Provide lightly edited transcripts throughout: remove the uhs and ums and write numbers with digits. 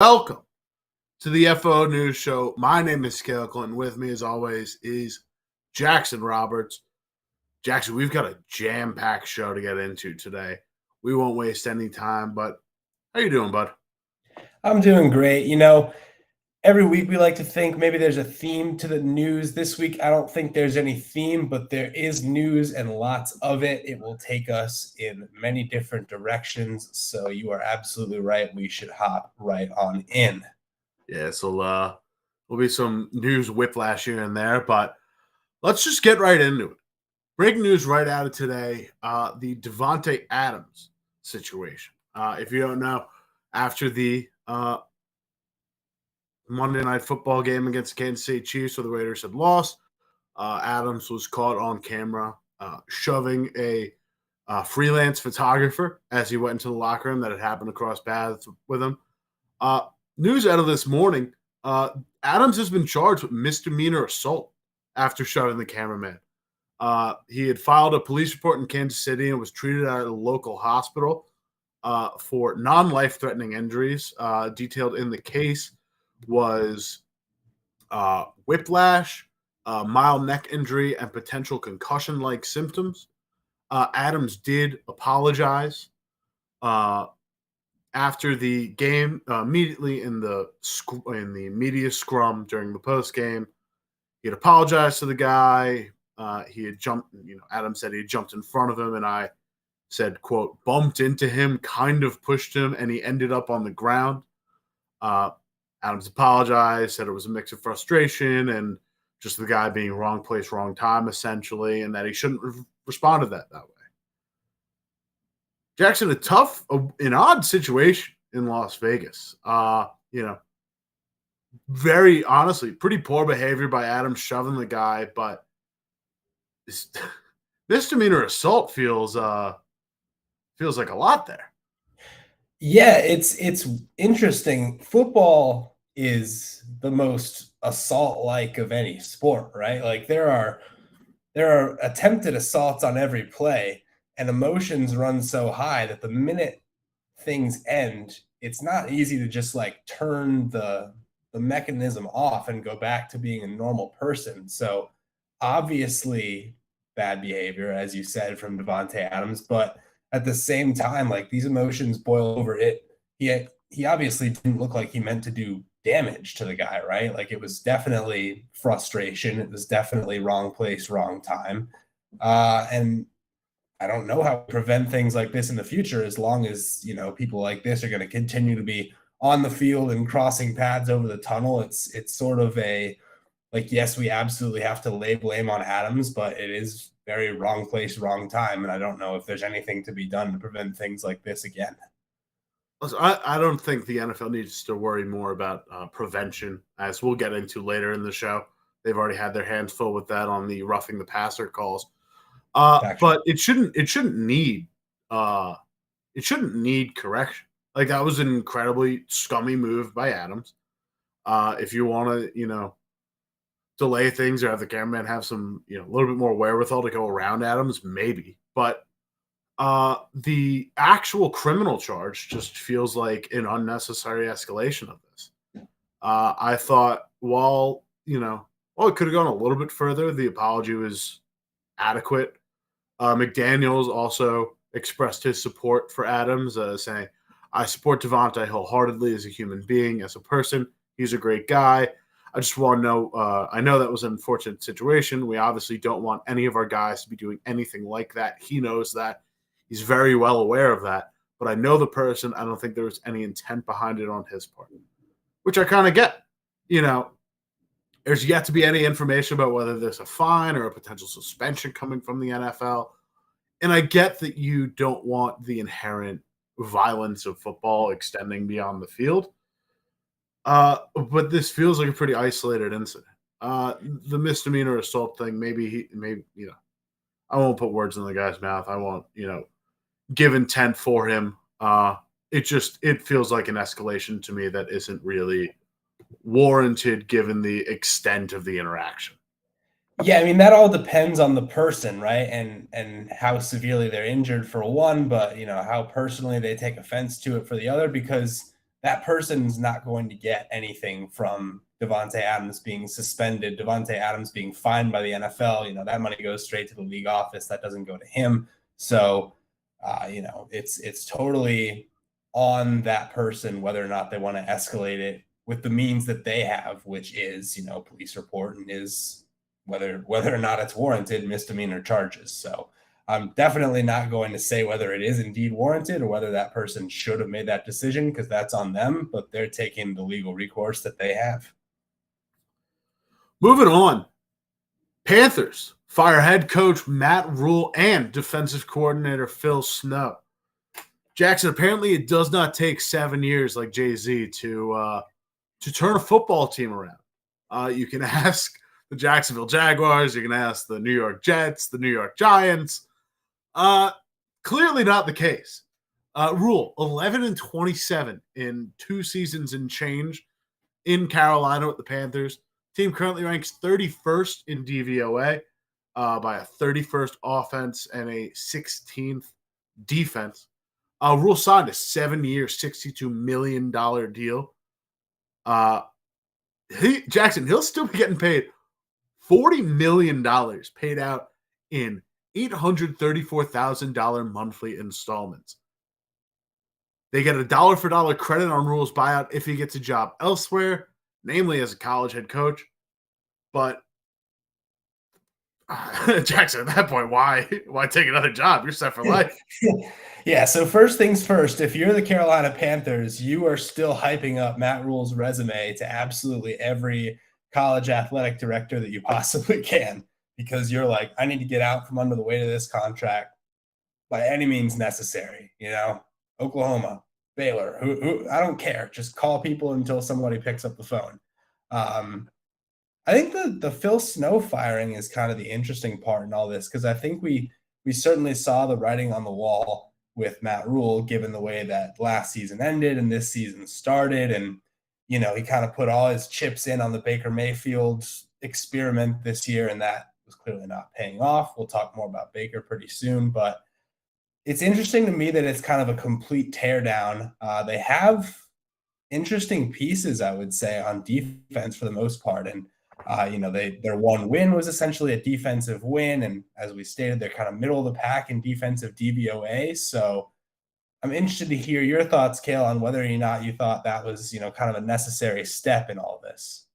Welcome to the FO News Show. My name is Cale, and with me, as always, is Jackson Roberts. Jackson, we've got a jam-packed show to get into today. We won't waste any time, but how you doing, bud? I'm doing great. Every week we like to think maybe there's a theme to the news. This week, I don't think there's any theme, but there is news and lots of it. It will take us in many different directions. So you are absolutely right. We should hop right on in. Yeah, so will be some news whiplash here and there, but let's just get right into it. Breaking news right out of today, the Davante Adams situation. If you don't know, after the Monday Night Football game against the Kansas City Chiefs, where the Raiders had lost, Adams was caught on camera shoving a freelance photographer as he went into the locker room that had happened to cross paths with him. News out of this morning, Adams has been charged with misdemeanor assault after shoving the cameraman. He had filed a police report in Kansas City and was treated at a local hospital for non-life-threatening injuries. Detailed in the case was whiplash, mild neck injury, and potential concussion-like symptoms. Adams did apologize after the game, immediately in the media scrum during the post game. He had apologized to the guy. He had jumped. Adams said he had jumped in front of him, and I said, quote, bumped into him, kind of pushed him, and he ended up on the ground. Adams apologized, said it was a mix of frustration and just the guy being wrong place, wrong time, essentially, and that he shouldn't have responded that way. Jackson, a tough, an odd situation in Las Vegas. Very honestly, pretty poor behavior by Adams shoving the guy, but misdemeanor assault feels like a lot there. Yeah, it's interesting. Football is the most assault-like of any sport, right? Like there are attempted assaults on every play, and emotions run so high that the minute things end, it's not easy to just like turn the mechanism off and go back to being a normal person. So obviously bad behavior, as you said, from Davante Adams, but at the same time, like these emotions boil over. He obviously didn't look like he meant to do damage to the guy, right? Like it was definitely frustration. It was definitely wrong place, wrong time. And I don't know how to prevent things like this in the future, as long as, people like this are going to continue to be on the field and crossing paths over the tunnel. It's sort of yes, we absolutely have to lay blame on Adams, but it is very wrong place, wrong time. And I don't know if there's anything to be done to prevent things like this again. I don't think the NFL needs to worry more about prevention, as we'll get into later in the show. They've already had their hands full with that on the roughing the passer calls. But it shouldn't need correction. Like that was an incredibly scummy move by Adams. If you want to, delay things or have the cameraman have some, a little bit more wherewithal to go around Adams, maybe. But the actual criminal charge just feels like an unnecessary escalation of this. I thought, it could have gone a little bit further. The apology was adequate. McDaniels also expressed his support for Adams, saying, I support Davante wholeheartedly as a human being, as a person. He's a great guy. I just want to know, I know that was an unfortunate situation. We obviously don't want any of our guys to be doing anything like that. He knows that. He's very well aware of that. But I know the person. I don't think there was any intent behind it on his part, which I kind of get. There's yet to be any information about whether there's a fine or a potential suspension coming from the NFL. And I get that you don't want the inherent violence of football extending beyond the field. But this feels like a pretty isolated incident. The misdemeanor assault thing, maybe, I won't put words in the guy's mouth. I won't, give intent for him. It feels like an escalation to me that isn't really warranted given the extent of the interaction. Yeah, I mean, that all depends on the person, right? And how severely they're injured for one, but how personally they take offense to it for the other, because that person's not going to get anything from Davante Adams being suspended, Davante Adams being fined by the NFL. That money goes straight to the league office. That doesn't go to him. So, it's totally on that person whether or not they want to escalate it with the means that they have, which is, police report, and is whether or not it's warranted, misdemeanor charges. So I'm definitely not going to say whether it is indeed warranted or whether that person should have made that decision, because that's on them, but they're taking the legal recourse that they have. Moving on. Panthers fire head coach Matt Rhule and defensive coordinator Phil Snow. Jackson, apparently it does not take 7 years like Jay-Z to turn a football team around. You can ask the Jacksonville Jaguars, you can ask the New York Jets, the New York Giants. Clearly not the case. Rhule, 11-27 in 2 seasons and change in Carolina with the Panthers. Team currently ranks 31st in DVOA by a 31st offense and a 16th defense. Rhule signed a 7-year, $62 million deal. Jackson, he'll still be getting paid $40 million paid out in $834,000 monthly installments. They get a dollar-for-dollar credit on Rhule's buyout if he gets a job elsewhere, namely as a college head coach. But Jackson, at that point, why take another job? You're set for life. Yeah, so first things first, if you're the Carolina Panthers, you are still hyping up Matt Rhule's resume to absolutely every college athletic director that you possibly can, because you're like, I need to get out from under the weight of this contract by any means necessary. Oklahoma, Baylor, who I don't care. Just call people until somebody picks up the phone. I think the Phil Snow firing is kind of the interesting part in all this, because I think we certainly saw the writing on the wall with Matt Rhule, given the way that last season ended and this season started. And, he kind of put all his chips in on the Baker Mayfield experiment this year, and that was clearly not paying off. We'll talk more about Baker pretty soon, but it's interesting to me that it's kind of a complete teardown. They have interesting pieces, I would say, on defense for the most part. And, their one win was essentially a defensive win. And as we stated, they're kind of middle of the pack in defensive DVOA. So I'm interested to hear your thoughts, Cale, on whether or not you thought that was, kind of a necessary step in all this.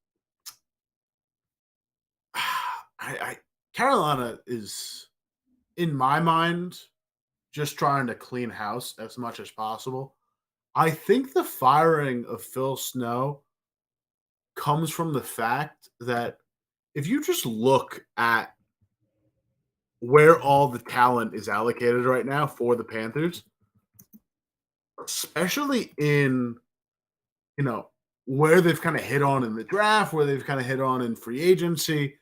Carolina is, in my mind, just trying to clean house as much as possible. I think the firing of Phil Snow comes from the fact that if you just look at where all the talent is allocated right now for the Panthers, especially in, where they've kind of hit on in the draft, where they've kind of hit on in free agency,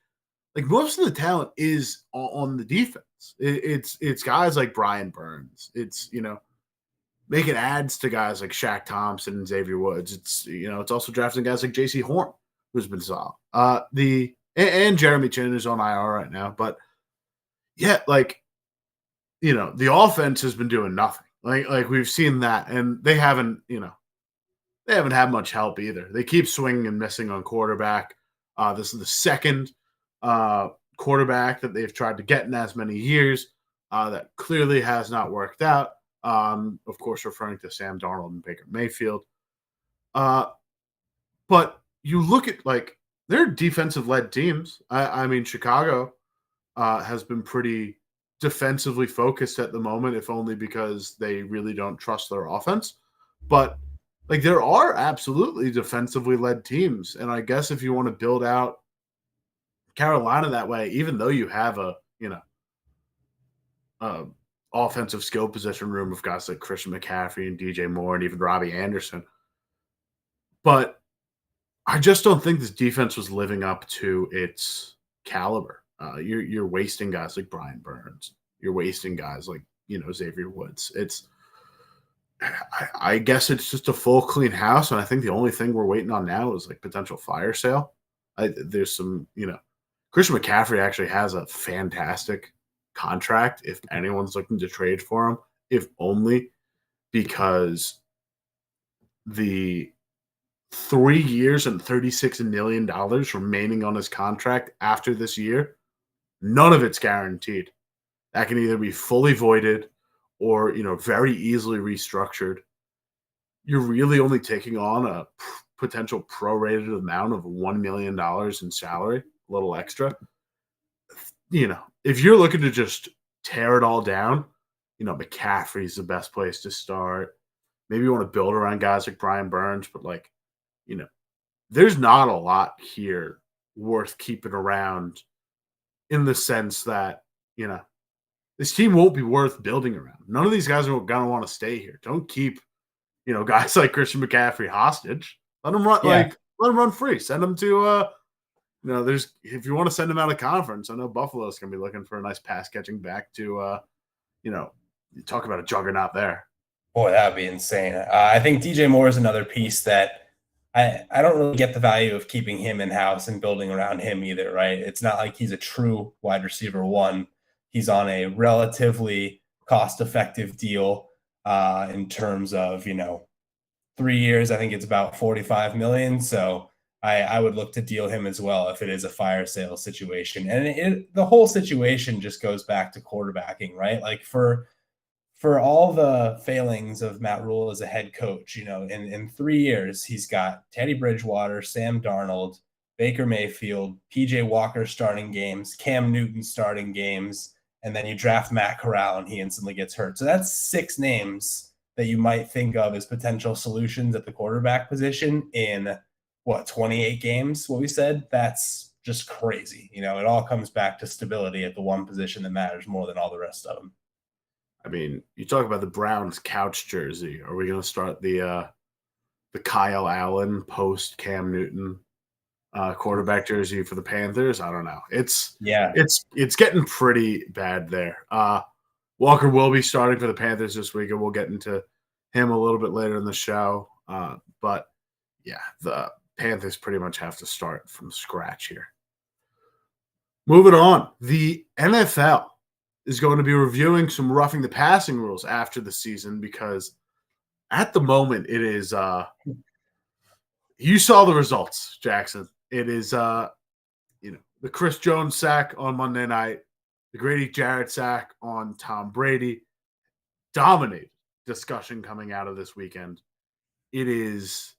like most of the talent is on the defense. It's guys like Brian Burns. It's, making ads to guys like Shaq Thompson and Xavier Woods. It's, it's also drafting guys like J.C. Horn, who's been solid. And Jeremy Chin is on IR right now. But yeah, the offense has been doing nothing. Like we've seen that, and they haven't had much help either. They keep swinging and missing on quarterback. This is the second quarterback that they've tried to get in as many years that clearly has not worked out. Of course, referring to Sam Darnold and Baker Mayfield. But you look at their defensive-led teams. I mean, Chicago has been pretty defensively focused at the moment, if only because they really don't trust their offense. But there are absolutely defensively led teams, and I guess if you want to build out Carolina that way, even though you have a offensive skill position room of guys like Christian McCaffrey and DJ Moore and even Robbie Anderson. But I just don't think this defense was living up to its caliber. You're wasting guys like Brian Burns. You're wasting guys like, Xavier Woods. I guess it's just a full clean house. And I think the only thing we're waiting on now is potential fire sale. There's some, Christian McCaffrey actually has a fantastic contract if anyone's looking to trade for him, if only because the 3 years and $36 million remaining on his contract after this year, none of it's guaranteed. That can either be fully voided or, very easily restructured. You're really only taking on a potential prorated amount of $1 million in salary, a little extra. If you're looking to just tear it all down, McCaffrey's the best place to start. Maybe you want to build around guys like Brian Burns, but there's not a lot here worth keeping around in the sense that, this team won't be worth building around. None of these guys are going to want to stay here. Don't keep, guys like Christian McCaffrey hostage. Let them run, let them run free. Send them to, if you want to send them out of conference, I know Buffalo's going to be looking for a nice pass catching back to, you talk about a juggernaut there. Boy, that would be insane. I think DJ Moore is another piece that I don't really get the value of keeping him in-house and building around him either, right? It's not like he's a true wide receiver one. He's on a relatively cost-effective deal in terms of, 3 years. I think it's about $45 million. So I would look to deal him as well if it is a fire sale situation. And the whole situation just goes back to quarterbacking, right? Like for all the failings of Matt Rhule as a head coach, in 3 years, he's got Teddy Bridgewater, Sam Darnold, Baker Mayfield, PJ Walker starting games, Cam Newton starting games, and then you draft Matt Corral and he instantly gets hurt. So that's 6 names that you might think of as potential solutions at the quarterback position in 28 games, what we said? That's just crazy. It all comes back to stability at the one position that matters more than all the rest of them. I mean, you talk about the Browns couch jersey. Are we going to start the Kyle Allen post Cam Newton quarterback jersey for the Panthers? I don't know. It's getting pretty bad there. Walker will be starting for the Panthers this week, and we'll get into him a little bit later in the show. But yeah, the Panthers pretty much have to start from scratch here. Moving on, the NFL is going to be reviewing some roughing the passing rules after the season because at the moment it is you saw the results, Jackson. It is the Chris Jones sack on Monday night, the Grady Jarrett sack on Tom Brady. Dominated discussion coming out of this weekend. It is,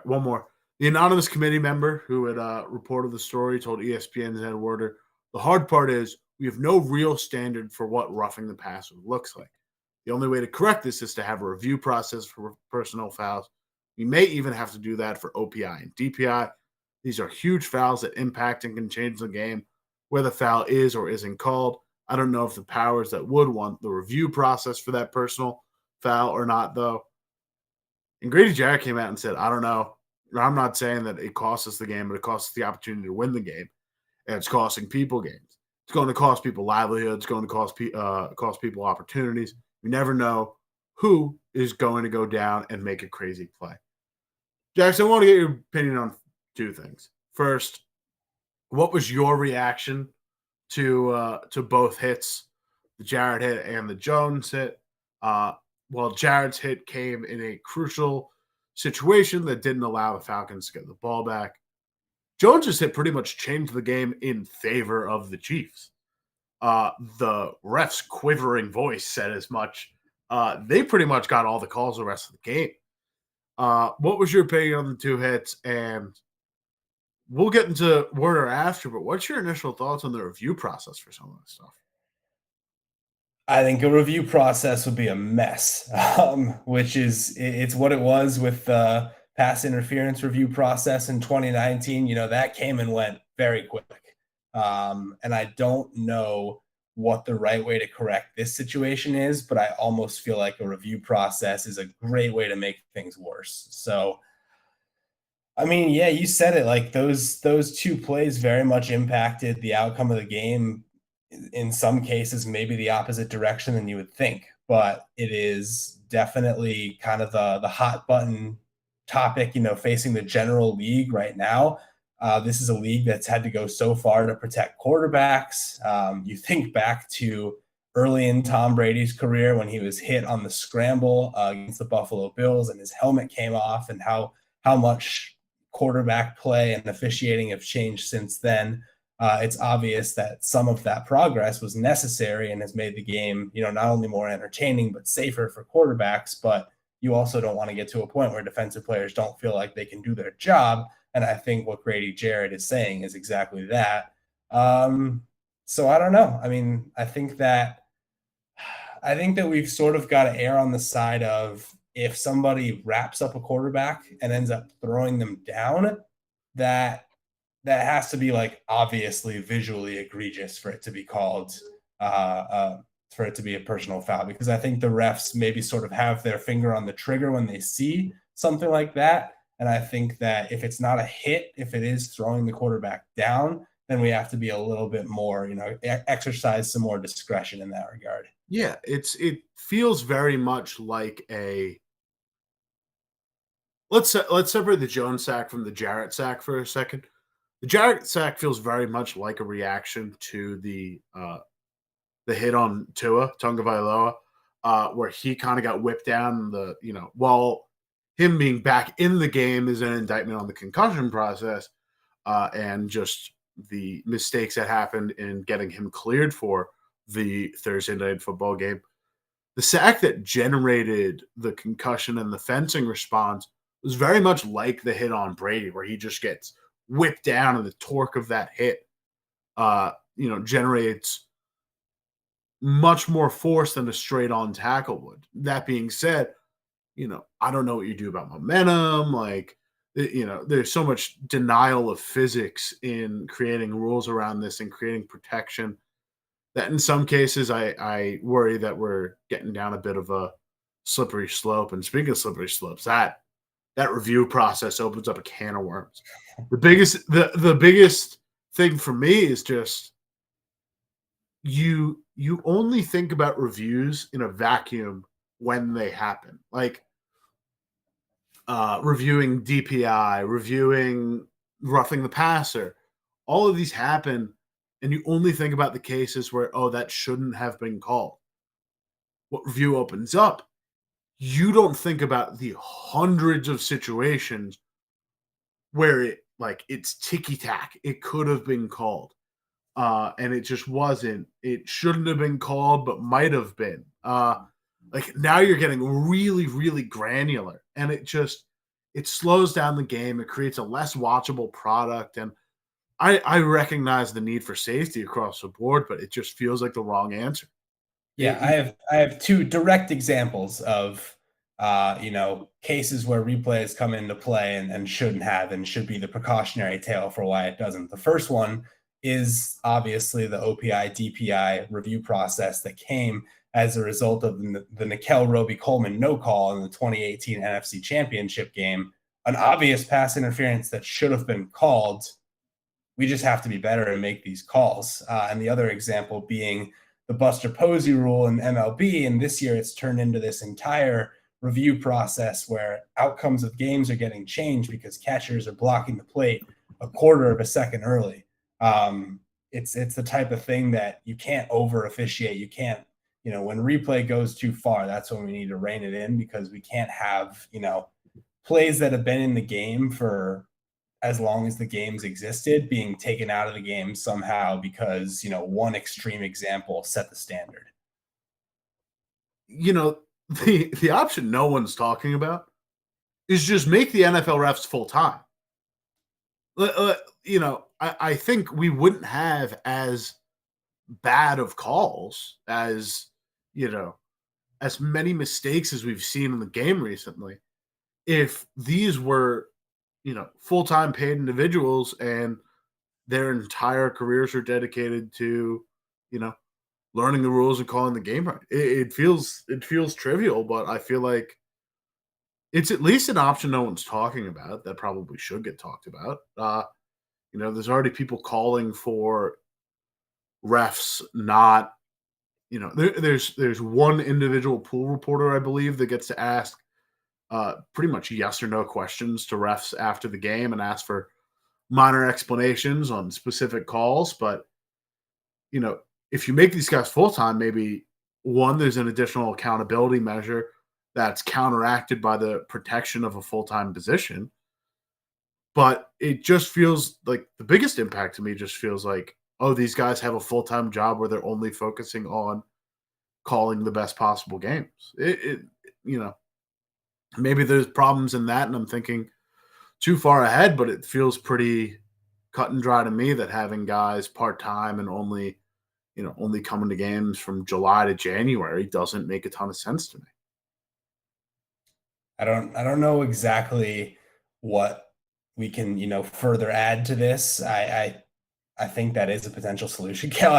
one more. The anonymous committee member who had reported the story told ESPN's Ed Werder, the hard part is we have no real standard for what roughing the passer looks like. The only way to correct this is to have a review process for personal fouls. We may even have to do that for OPI and DPI. These are huge fouls that impact and can change the game, where the foul is or isn't called. I don't know if the powers that would want the review process for that personal foul or not, though. And Grady Jarrett came out and said, I don't know. I'm not saying that it costs us the game, but it costs us the opportunity to win the game. And it's costing people games. It's going to cost people livelihoods. It's going to cost people opportunities. You never know who is going to go down and make a crazy play. Jackson, I want to get your opinion on 2 things. First, what was your reaction to both hits, the Jarrett hit and the Jones hit? Well, Jarrett's hit came in a crucial situation that didn't allow the Falcons to get the ball back. Jones's hit pretty much changed the game in favor of the Chiefs. The ref's quivering voice said as much. They pretty much got all the calls the rest of the game. What was your opinion on the 2 hits? And we'll get into Werder after, but what's your initial thoughts on the review process for some of this stuff? I think a review process would be a mess, which is it's what it was with the pass interference review process in 2019. That came and went very quick. And I don't know what the right way to correct this situation is, but I almost feel like a review process is a great way to make things worse. So, I mean, yeah, you said it, like those 2 plays very much impacted the outcome of the game. In some cases, maybe the opposite direction than you would think, but it is definitely kind of the hot button topic, facing the general league right now. This is a league that's had to go so far to protect quarterbacks. You think back to early in Tom Brady's career when he was hit on the scramble against the Buffalo Bills and his helmet came off, and how much quarterback play and officiating have changed since then. It's obvious that some of that progress was necessary and has made the game, not only more entertaining but safer for quarterbacks. But you also don't want to get to a point where defensive players don't feel like they can do their job. And I think what Grady Jarrett is saying is exactly that. So I don't know. I mean, I think that we've sort of got to err on the side of, if somebody wraps up a quarterback and ends up throwing them down, that has to be like obviously visually egregious for it to be called, for it to be a personal foul, because I think the refs maybe sort of have their finger on the trigger when they see something like that. And I think that if it's not a hit, if it is throwing the quarterback down, then we have to be a little bit more, exercise some more discretion in that regard. Yeah, it feels very much like a let's separate the Jones sack from the Jarrett sack for a second. The Jarrett sack feels very much like a reaction to the hit on Tagovailoa, where he kind of got whipped down. While him being back in the game is an indictment on the concussion process and just the mistakes that happened in getting him cleared for the Thursday night football game. The sack that generated the concussion and the fencing response was very much like the hit on Brady, where he just gets whipped down, and the torque of that hit, generates much more force than a straight on tackle would. That being said, I don't know what you do about momentum. There's so much denial of physics in creating rules around this and creating protection that in some cases I worry that we're getting down a bit of a slippery slope. And speaking of slippery slopes, that review process opens up a can of worms. The biggest thing for me is just you only think about reviews in a vacuum when they happen. Like reviewing DPI, reviewing roughing the passer, all of these happen, and you only think about the cases where, that shouldn't have been called. What review opens up, you don't think about the hundreds of situations where it's ticky-tack. It could have been called. And it just wasn't. It shouldn't have been called, but might have been. Now you're getting really, really granular, and it slows down the game. It creates a less watchable product, and I recognize the need for safety across the board, but it just feels like the wrong answer. Yeah, I have two direct examples of cases where replays come into play and shouldn't have, and should be the precautionary tale for why it doesn't. The first one is obviously the OPI DPI review process that came as a result of the Nickel Roby-Coleman no call in the 2018 NFC Championship game. An obvious pass interference that should have been called. We just have to be better and make these calls. And the other example being the Buster Posey rule in MLB. And this year it's turned into this entire review process where outcomes of games are getting changed because catchers are blocking the plate a quarter of a second early. It's the type of thing that you can't over officiate. You can't, when replay goes too far, that's when we need to rein it in, because we can't have, plays that have been in the game for as long as the game's existed being taken out of the game somehow because, one extreme example set the standard. The option no one's talking about is just make the NFL refs full time. I think we wouldn't have as bad of calls as many mistakes as we've seen in the game recently if these were full-time paid individuals and their entire careers are dedicated to learning the rules and calling the game right. It feels trivial, but I feel like it's at least an option no one's talking about that probably should get talked about. There's already people calling for refs not, there's one individual pool reporter, I believe, that gets to ask pretty much yes or no questions to refs after the game and ask for minor explanations on specific calls. But, if you make these guys full-time, maybe one, there's an additional accountability measure that's counteracted by the protection of a full-time position. But it just feels like the biggest impact to me just feels like, oh, these guys have a full-time job where they're only focusing on calling the best possible games. You know, maybe there's problems in that, and I'm thinking too far ahead, but it feels pretty cut and dry to me that having guys part-time and only coming to games from July to January doesn't make a ton of sense to me. I don't know exactly what we can, further add to this. I think that is a potential solution. Cal,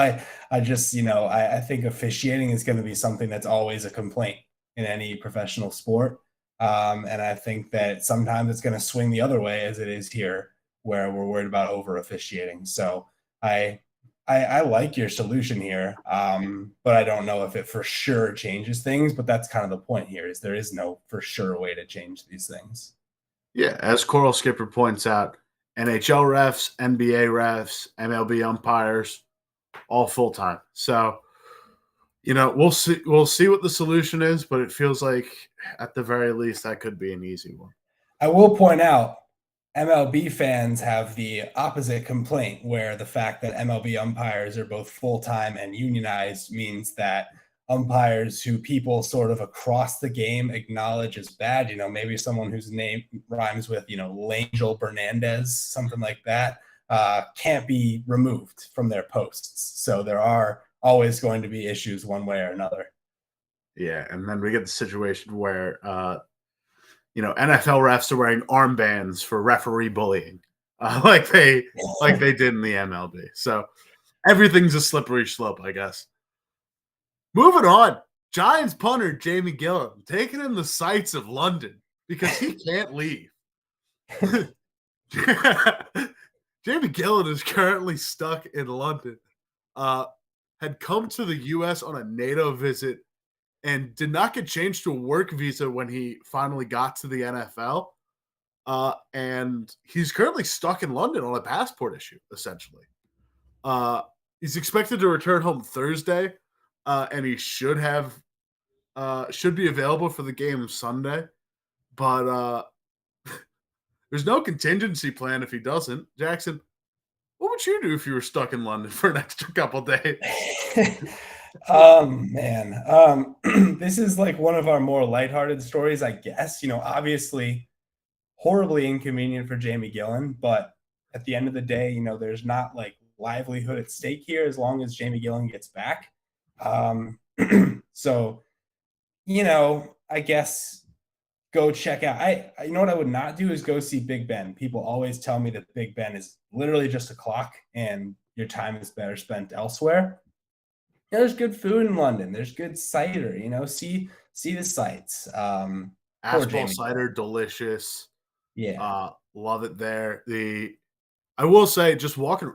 I just, I think officiating is going to be something that's always a complaint in any professional sport. And I think that sometimes it's going to swing the other way, as it is here, where we're worried about over officiating. So I like your solution here, but I don't know if it for sure changes things. But that's kind of the point here: is there is no for sure way to change these things. Yeah, as Coral Skipper points out, NHL refs, NBA refs, MLB umpires, all full time. So, we'll see. We'll see what the solution is, but it feels like at the very least that could be an easy one. I will point out, MLB fans have the opposite complaint, where the fact that MLB umpires are both full time and unionized means that umpires who people sort of across the game acknowledge as bad, maybe someone whose name rhymes with, Langel Bernandez, something like that, can't be removed from their posts. So there are always going to be issues one way or another. Yeah, and then we get the situation where, NFL refs are wearing armbands for referee bullying, like they did in the MLB. So everything's a slippery slope, I guess. Moving on, Giants punter Jamie Gillan taking in the sights of London because he can't leave. Jamie Gillan is currently stuck in London. Had come to the U.S. on a NATO visit and did not get changed to a work visa when he finally got to the NFL. And he's currently stuck in London on a passport issue, essentially. He's expected to return home Thursday. And he should be available for the game Sunday, but there's no contingency plan if he doesn't. Jackson, what would you do if you were stuck in London for an extra couple days? Man, this is like one of our more lighthearted stories, I guess. Obviously, horribly inconvenient for Jamie Gillan, but at the end of the day, there's not like livelihood at stake here as long as Jamie Gillan gets back. So, I guess go check out. You know what I would not do is go see Big Ben. People always tell me that Big Ben is literally just a clock and your time is better spent elsewhere. There's good food in London. There's good cider, see the sights. Asphalt cider, delicious. Yeah. Love it there. I will say, just walking,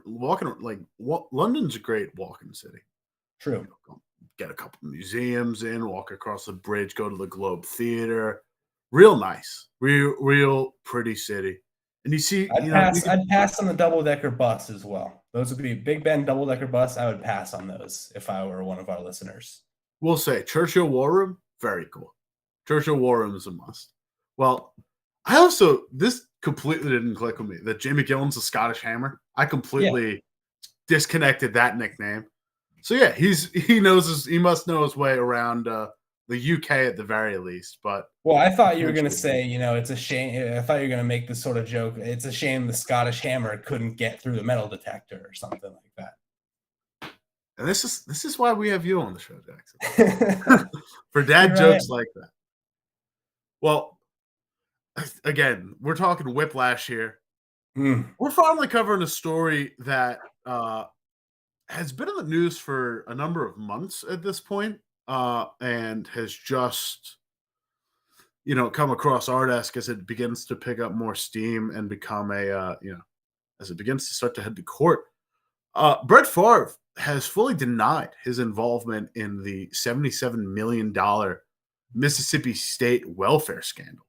like London's a great walking city. True. Get a couple museums in, walk across the bridge, go to the Globe Theater. Real nice, real pretty city. And you see, I'd pass on the double-decker bus as well. Those would be Big Ben double-decker bus. I would pass on those if I were one of our listeners. We'll say Churchill War Room, very cool. Churchill War Room is a must. Well, this completely didn't click with me that Jamie Gillan's a Scottish Hammer. I completely disconnected that nickname. So yeah, he must know his way around the UK at the very least. But I thought you were going to say, it's a shame. I thought you were going to make this sort of joke. It's a shame the Scottish Hammer couldn't get through the metal detector or something like that. And this is why we have you on the show, Jackson, for dad jokes like that. Well, again, we're talking whiplash here. We're finally covering a story that has been in the news for a number of months at this point, and has just, come across our desk as it begins to pick up more steam and become as it begins to start to head to court. Brett Favre has fully denied his involvement in the $77 million Mississippi State welfare scandal,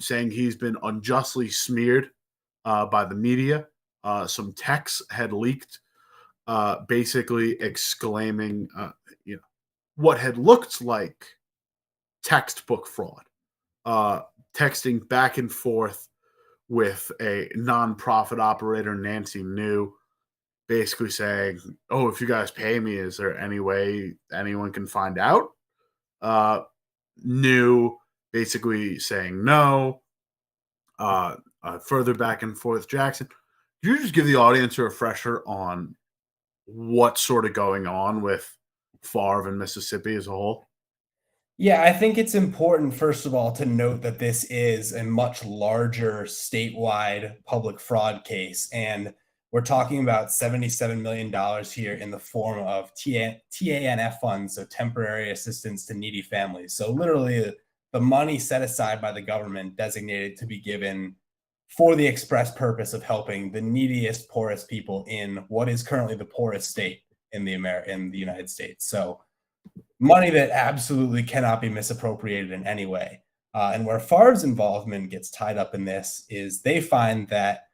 saying he's been unjustly smeared by the media. Some texts had leaked basically exclaiming, what had looked like textbook fraud, texting back and forth with a nonprofit operator, Nancy New, basically saying, "Oh, if you guys pay me, is there any way anyone can find out?" New basically saying no. Further back and forth. Jackson, could you just give the audience a refresher on what's sort of going on with Favre and Mississippi as a whole? Yeah, I think it's important, first of all, to note that this is a much larger statewide public fraud case. And we're talking about $77 million here in the form of TANF funds, so temporary assistance to needy families. So literally the money set aside by the government designated to be given for the express purpose of helping the neediest, poorest people in what is currently the poorest state in the United States. So money that absolutely cannot be misappropriated in any way. And where Favre's involvement gets tied up in this is they find that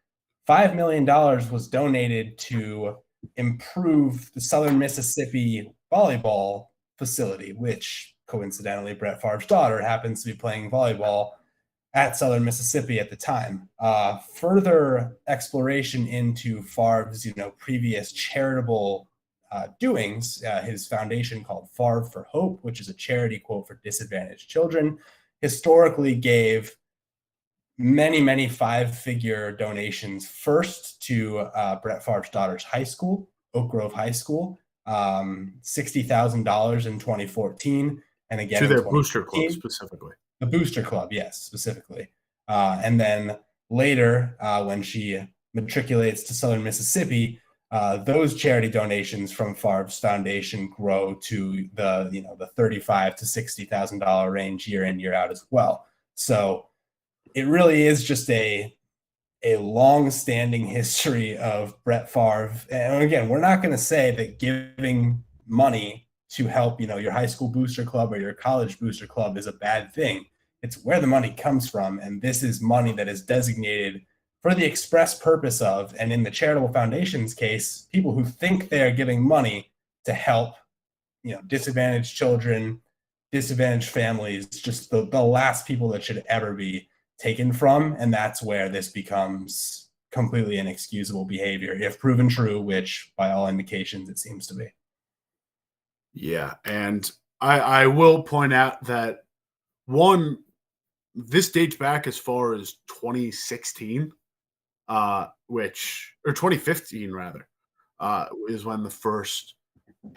$5 million was donated to improve the Southern Mississippi volleyball facility, which coincidentally, Brett Favre's daughter happens to be playing volleyball at Southern Mississippi at the time. Further exploration into Favre's, previous charitable doings, his foundation called Favre for Hope, which is a charity, quote, for disadvantaged children, historically gave many, many five-figure donations, first to Brett Favre's daughter's high school, Oak Grove High School, $60,000 in 2014, and again to in their booster club 2015. specifically. The booster club, yes, specifically. And then later, when she matriculates to Southern Mississippi, those charity donations from Favre's foundation grow to the $35,000 to $60,000 range year in, year out as well. So it really is just a long-standing history of Brett Favre. And again, we're not going to say that giving money to help, your high school booster club or your college booster club is a bad thing. It's where the money comes from. And this is money that is designated for the express purpose of, and in the charitable foundation's case, people who think they're giving money to help, disadvantaged children, disadvantaged families, just the last people that should ever be taken from. And that's where this becomes completely inexcusable behavior, if proven true, which by all indications it seems to be. Yeah, and I will point out that this dates back as far as 2016, or 2015 rather, is when the first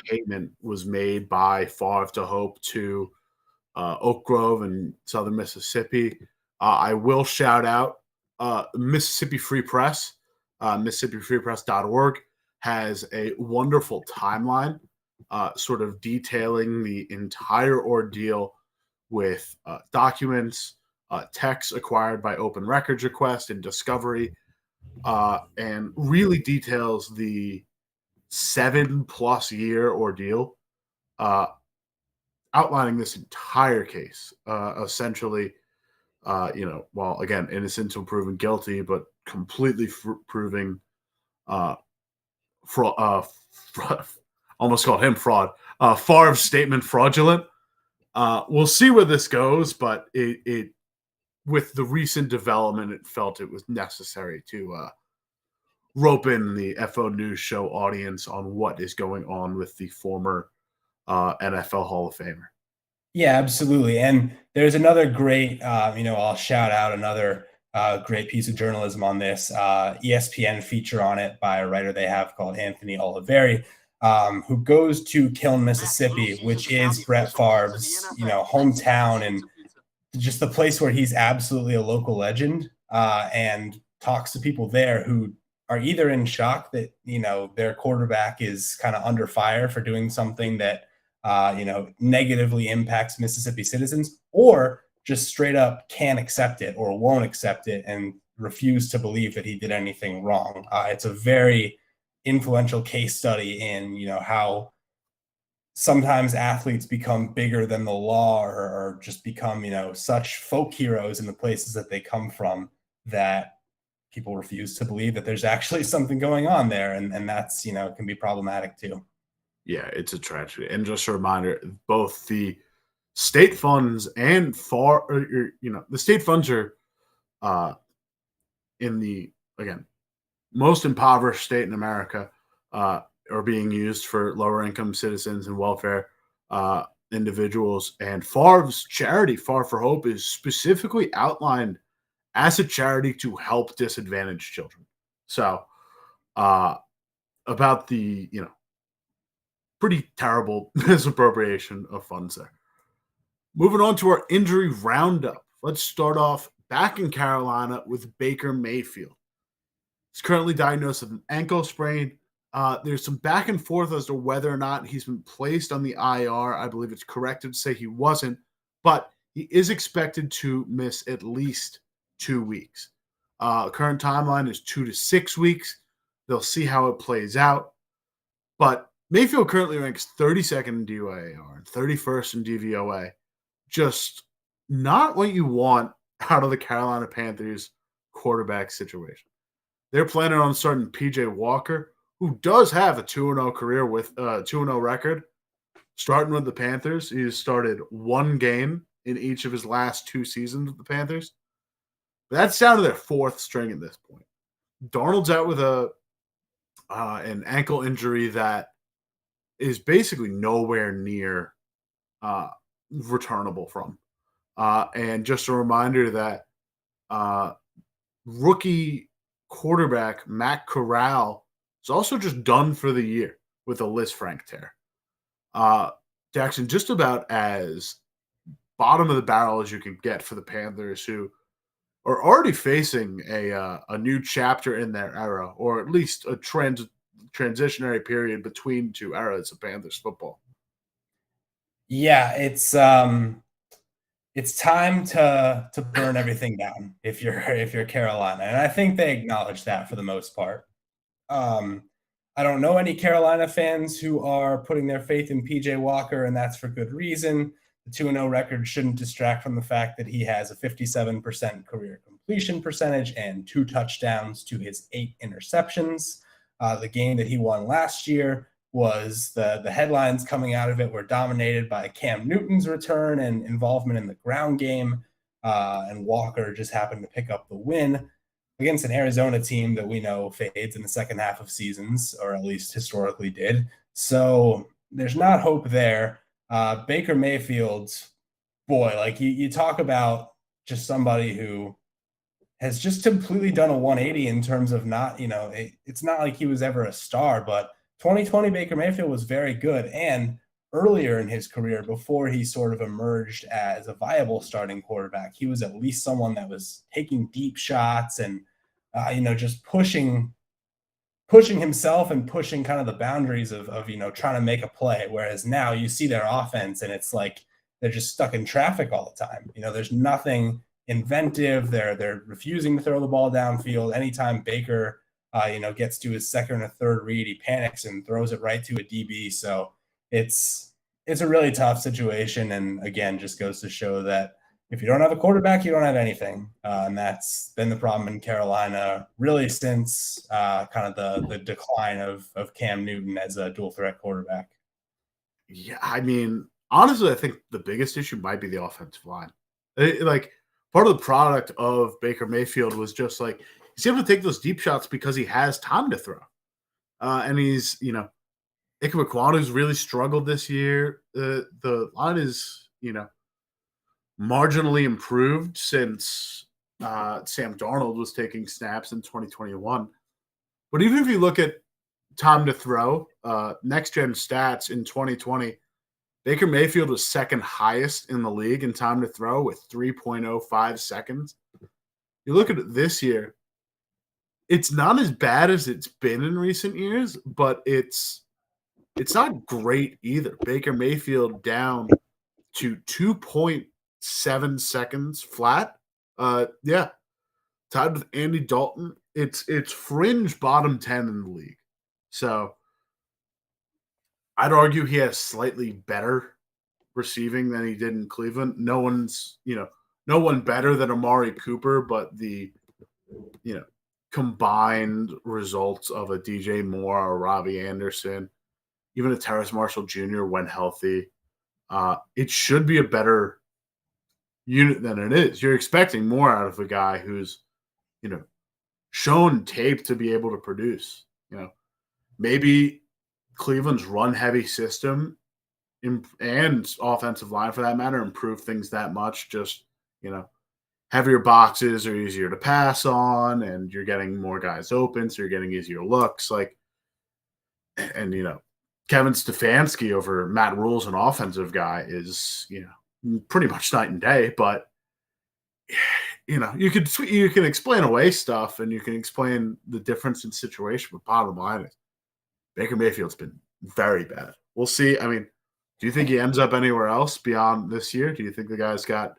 payment was made by Favre to Hope to Oak Grove and Southern Mississippi. I will shout out Mississippi Free Press, MississippiFreePress.org has a wonderful timeline sort of detailing the entire ordeal with documents, texts acquired by open records request and discovery, and really details the 7+ year ordeal, outlining this entire case, essentially, well, again, innocent until proven guilty, but completely proving fraud. Almost called him fraud. Favre's statement fraudulent. We'll see where this goes, but it with the recent development, it felt it was necessary to rope in the FO News Show audience on what is going on with the former NFL Hall of Famer. Yeah, absolutely. And there's another great, I'll shout out another great piece of journalism on this, ESPN feature on it by a writer they have called Anthony Oliveri, who goes to Kiln, Mississippi, which is Brett Favre's, hometown and just the place where he's absolutely a local legend, and talks to people there who are either in shock that, their quarterback is kind of under fire for doing something that, negatively impacts Mississippi citizens, or just straight up can't accept it or won't accept it and refuse to believe that he did anything wrong. It's a very influential case study in, how sometimes athletes become bigger than the law or just become, such folk heroes in the places that they come from that, people refuse to believe that there's actually something going on there. And that's, can be problematic too. Yeah, it's a tragedy. And just a reminder, both the state funds and the state funds are in the, again, most impoverished state in America are being used for lower income citizens and welfare individuals. And Favre's charity, Far for Hope, is specifically outlined as a charity to help disadvantaged children. So about the, pretty terrible misappropriation of funds there. Moving on to our injury roundup. Let's start off back in Carolina with Baker Mayfield. He's currently diagnosed with an ankle sprain. There's some back and forth as to whether or not he's been placed on the IR. I believe it's corrected to say he wasn't, but he is expected to miss at least 2 weeks. Current timeline is 2 to 6 weeks. They'll see how it plays out. But Mayfield currently ranks 32nd in DYAR and 31st in DVOA. Just not what you want out of the Carolina Panthers quarterback situation. They're planning on starting PJ Walker, who does have a 2-0 career with 2-0 record. Starting with the Panthers, he's started 1 game in each of his last 2 seasons with the Panthers. But that's down to their 4th string at this point. Darnold's out with an ankle injury that is basically nowhere near returnable from. And just a reminder that rookie quarterback Matt Corral is also just done for the year with a Lisfranc tear. Jackson, just about as bottom of the barrel as you can get for the Panthers, who are already facing a new chapter in their era, or at least a transitionary period between 2 eras of Panthers football. Yeah, it's time to burn everything down if you're Carolina, and I think they acknowledge that for the most part. I don't know any Carolina fans who are putting their faith in PJ Walker, and that's for good reason. The 2-0 record shouldn't distract from the fact that he has a 57% career completion percentage and 2 touchdowns to his 8 interceptions. The game that he won last year was the headlines coming out of it were dominated by Cam Newton's return and involvement in the ground game. And Walker just happened to pick up the win against an Arizona team that we know fades in the second half of seasons, or at least historically did. So there's not hope there. Baker Mayfield, boy, like you talk about just somebody who has just completely done a 180 in terms of not, it's not like he was ever a star, but 2020 Baker Mayfield was very good. And earlier in his career, before he sort of emerged as a viable starting quarterback, he was at least someone that was taking deep shots and, just pushing himself and pushing kind of the boundaries of trying to make a play. Whereas now you see their offense and it's like they're just stuck in traffic all the time. There's nothing inventive. They're refusing to throw the ball downfield. Anytime Baker, gets to his second or third read, he panics and throws it right to a DB. So it's a really tough situation. And again, just goes to show that if you don't have a quarterback, you don't have anything. And that's been the problem in Carolina really since kind of the decline of Cam Newton as a dual threat quarterback. Yeah, I mean, honestly, I think the biggest issue might be the offensive line. Part of the product of Baker Mayfield was just like he's able to take those deep shots because he has time to throw. And he's, Ike Ekwonu's really struggled this year. The line is, marginally improved since Sam Darnold was taking snaps in 2021. But even if you look at time to throw, next-gen stats in 2020, Baker Mayfield was second highest in the league in time to throw with 3.05 seconds. You look at it this year, it's not as bad as it's been in recent years, but it's not great either. Baker Mayfield down to 2.7 seconds flat. Tied with Andy Dalton. It's fringe bottom 10 in the league. So I'd argue he has slightly better receiving than he did in Cleveland. No one better than Amari Cooper, but the combined results of a DJ Moore or Robbie Anderson, even a Terrace Marshall Jr. when healthy, it should be a better unit than it is. You're expecting more out of a guy who's, shown tape to be able to produce. Maybe Cleveland's run-heavy system and offensive line, for that matter, improve things that much. Just, heavier boxes are easier to pass on, and you're getting more guys open, so you're getting easier looks. And Kevin Stefanski over Matt Rhule's an offensive guy is, pretty much night and day. But you can explain away stuff and you can explain the difference in situation. But bottom line is, Baker Mayfield's been very bad. We'll see. I mean, do you think he ends up anywhere else beyond this year? Do you think the guy's got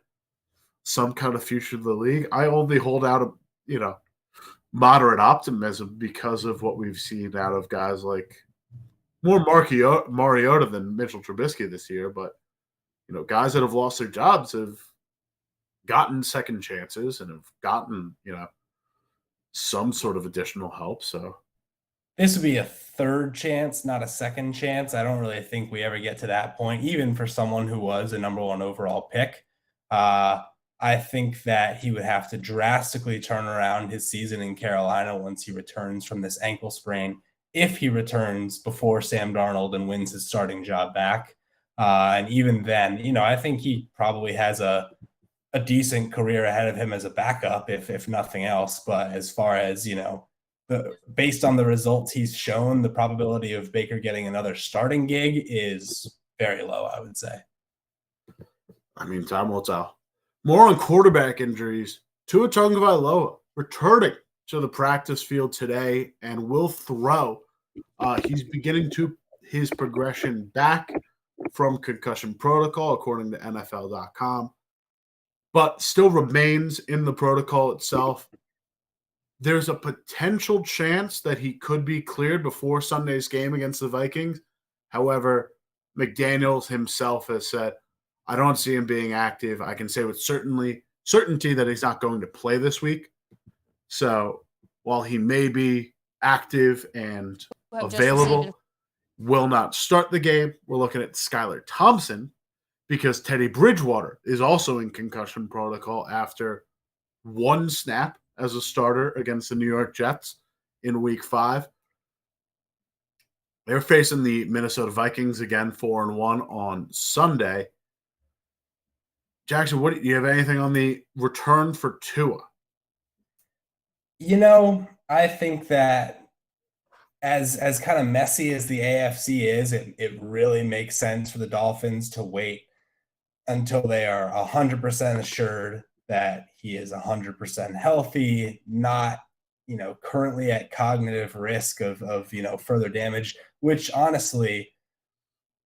some kind of future in the league? I only hold out moderate optimism because of what we've seen out of guys like more Mariota than Mitchell Trubisky this year. But, guys that have lost their jobs have gotten second chances and have gotten, some sort of additional help. So this would be a third chance, not a second chance. I don't really think we ever get to that point, even for someone who was a number 1 overall pick. I think that he would have to drastically turn around his season in Carolina once he returns from this ankle sprain, if he returns before Sam Darnold and wins his starting job back. And even then, I think he probably has a decent career ahead of him as a backup, if nothing else. But as far as, based on the results he's shown, the probability of Baker getting another starting gig is very low, I would say. I mean, time will tell. More on quarterback injuries. Tua Tagovailoa returning to the practice field today and will throw. He's beginning his progression back from concussion protocol, according to NFL.com, but still remains in the protocol itself. There's a potential chance that he could be cleared before Sunday's game against the Vikings. However, McDaniels himself has said, I don't see him being active. I can say with certainty that he's not going to play this week. So while he may be active and available, will not start the game. We're looking at Skylar Thompson because Teddy Bridgewater is also in concussion protocol after 1 snap as a starter against the New York Jets in Week 5. They're facing the Minnesota Vikings again, 4-1 on Sunday. Jackson, do you have anything on the return for Tua? I think that as kind of messy as the AFC is, it really makes sense for the Dolphins to wait until they are 100% assured that he is 100% healthy, not, currently at cognitive risk of further damage, which honestly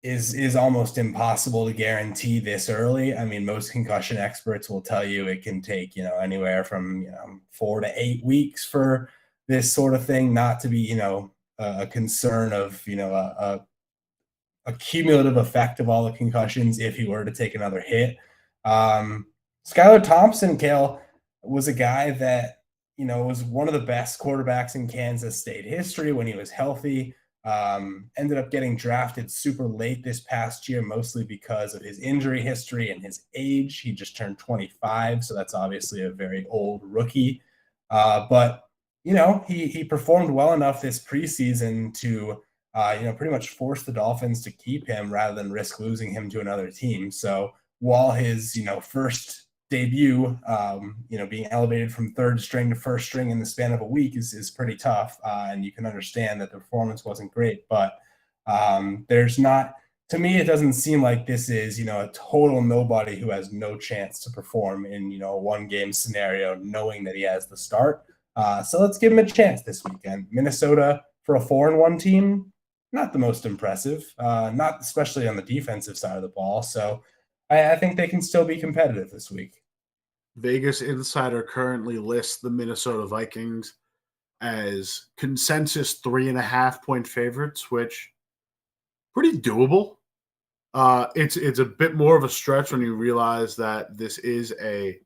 is almost impossible to guarantee this early. I mean, most concussion experts will tell you it can take, anywhere from, 4 to 8 weeks for this sort of thing not to be, a concern of, a cumulative effect of all the concussions if he were to take another hit. Skylar Thompson, Cale, was a guy that, was one of the best quarterbacks in Kansas State history when he was healthy. Ended up getting drafted super late this past year, mostly because of his injury history and his age. He just turned 25, so that's obviously a very old rookie. But he performed well enough this preseason to pretty much force the Dolphins to keep him rather than risk losing him to another team. So while his first debut, being elevated from third string to first string in the span of a week is pretty tough. And you can understand that the performance wasn't great, but there's not, to me, it doesn't seem like this is, a total nobody who has no chance to perform in, a 1-game scenario, knowing that he has the start. So let's give him a chance this weekend. Minnesota, for a 4-1 team, not the most impressive, not especially on the defensive side of the ball. So I think they can still be competitive this week. Vegas Insider currently lists the Minnesota Vikings as consensus 3.5-point favorites, which pretty doable. It's a bit more of a stretch when you realize that this is a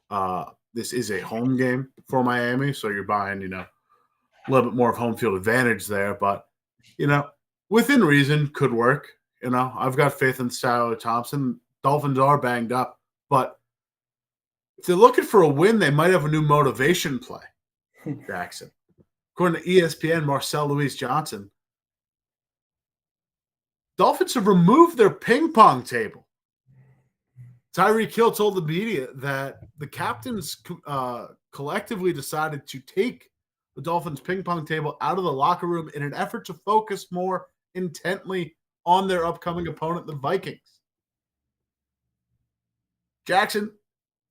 home game for Miami, so you're buying a little bit more of home field advantage there, but within reason, could work. I've got faith in Skylar Thompson. Dolphins are banged up, but if they're looking for a win, they might have a new motivation play. Jackson, according to ESPN, Marcel Louis Johnson, Dolphins have removed their ping pong table. Tyreek Hill told the media that the captains collectively decided to take the Dolphins ping pong table out of the locker room in an effort to focus more intently on their upcoming opponent, the Vikings. Jackson,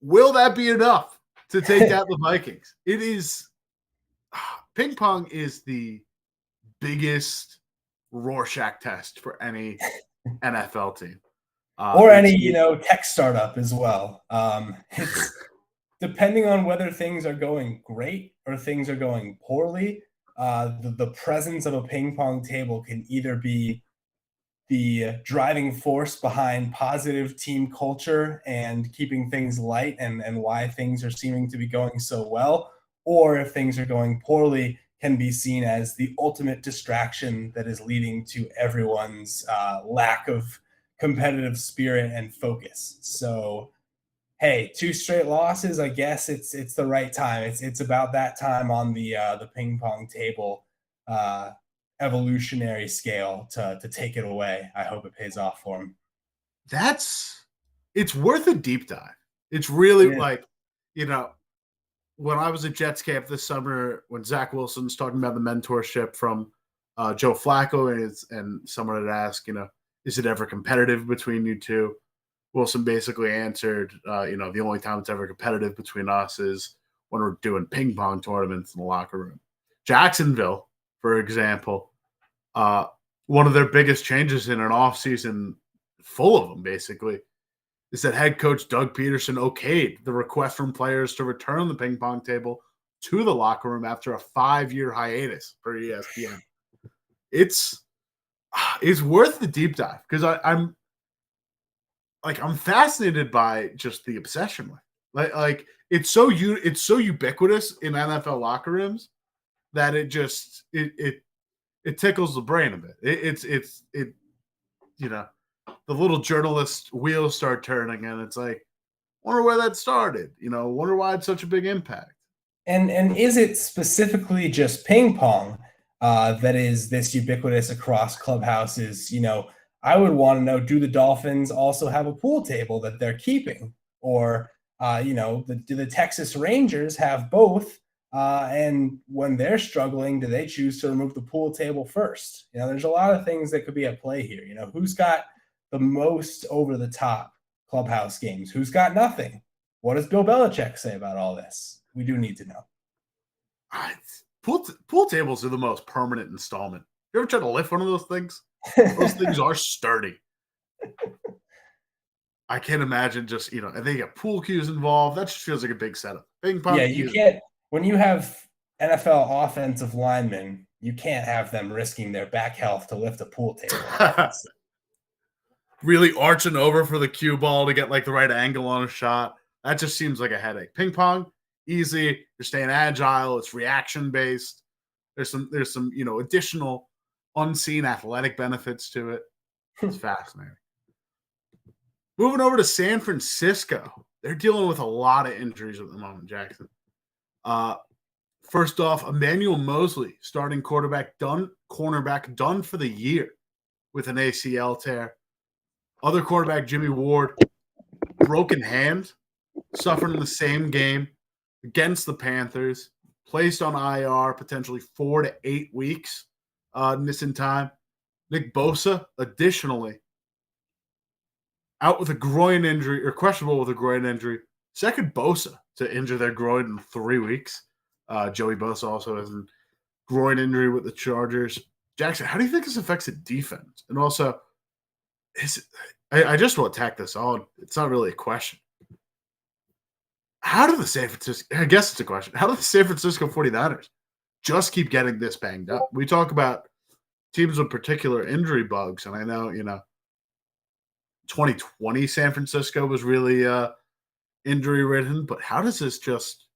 will that be enough to take down the Vikings? It is. Ping pong is the biggest Rorschach test for any NFL team. Or any, tech startup as well. It's depending on whether things are going great or things are going poorly. The presence of a ping pong table can either be the driving force behind positive team culture and keeping things light and why things are seeming to be going so well, or if things are going poorly, can be seen as the ultimate distraction that is leading to everyone's lack of competitive spirit and focus. So, hey, 2 straight losses, I guess it's the right time. It's about that time on the ping pong table evolutionary scale to take it away. I hope it pays off for him. It's worth a deep dive. It's really when I was at Jets camp this summer, when Zach Wilson's talking about the mentorship from Joe Flacco and someone had asked, is it ever competitive between you two? Wilson basically answered, the only time it's ever competitive between us is when we're doing ping pong tournaments in the locker room. Jacksonville, for example, one of their biggest changes in an offseason full of them, basically, is that head coach Doug Peterson okayed the request from players to return the ping pong table to the locker room after a 5-year hiatus per ESPN. It's worth the deep dive because I'm fascinated by just the obsession with like it's so ubiquitous in NFL locker rooms that it tickles the brain a bit. The little journalist wheels start turning and it's like, wonder where that started. Wonder why it's such a big impact. And is it specifically just ping pong that is this ubiquitous across clubhouses? I would want to know, do the Dolphins also have a pool table that they're keeping? Or, do the Texas Rangers have both? And when they're struggling, do they choose to remove the pool table first? There's a lot of things that could be at play here. Who's got the most over-the-top clubhouse games? Who's got nothing? What does Bill Belichick say about all this? We do need to know. Pool tables are the most permanent installment. You ever try to lift one of those things? Those things are sturdy. I can't imagine just, and they get pool cues involved. That just feels like a big setup. Ping pong. Yeah, you can't. When you have NFL offensive linemen, you can't have them risking their back health to lift a pool table. Really arching over for the cue ball to get the right angle on a shot. That just seems like a headache. Ping pong, easy. You're staying agile. It's reaction based. There's some additional unseen athletic benefits to it. It's fascinating. Moving over to San Francisco, they're dealing with a lot of injuries at the moment, Jackson. First off, Emmanuel Mosley, starting cornerback done for the year with an ACL tear. Other quarterback, Jimmy Ward, broken hand, suffered in the same game against the Panthers, placed on IR, potentially 4 to 8 weeks, missing time. Nick Bosa, additionally, out with a groin injury, or questionable with a groin injury. Second Bosa to injure their groin in 3 weeks. Joey Bosa also has a groin injury with the Chargers. Jackson, how do you think this affects the defense? And also, I just will attack this on. It's not really a question. How do the San Francisco, I guess it's a question. How do the San Francisco 49ers just keep getting this banged up? We talk about teams with particular injury bugs, and I know, 2020 San Francisco was really injury ridden, but how does this just